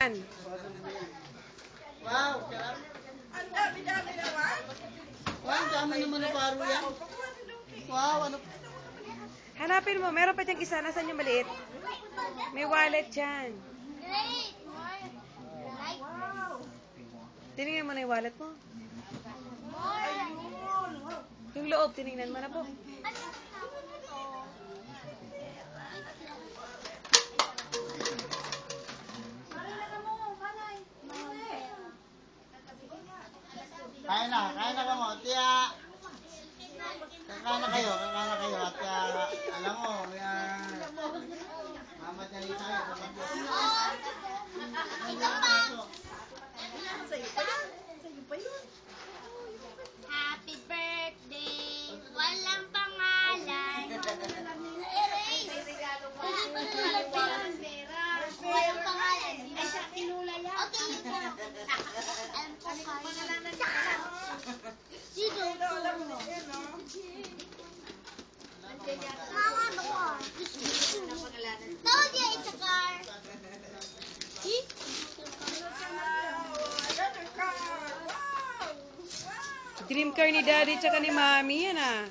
yan. Wow, sarap. Ang dami-dami naman. Wow, dami naman na paro yan. Wow, ano? Hanapin mo, meron pa diyang isa. Nasaan yung maliit? May wallet dyan. Tinignan mo na yung wallet mo. Yung loob, tinignan mo na po. Kain na ka mo. Tiya. Kakain na kayo. At alam mo, mamadali tayo. Happy birthday! Walang pangalan. Walang pangalan. Ay, sa kinula lang. Okay, yun na. Alam ko pangalanan niya. Sino? Mama, baka. Told you it's a car. See? Dream car ni Daddy tsaka ni Mami yan ah.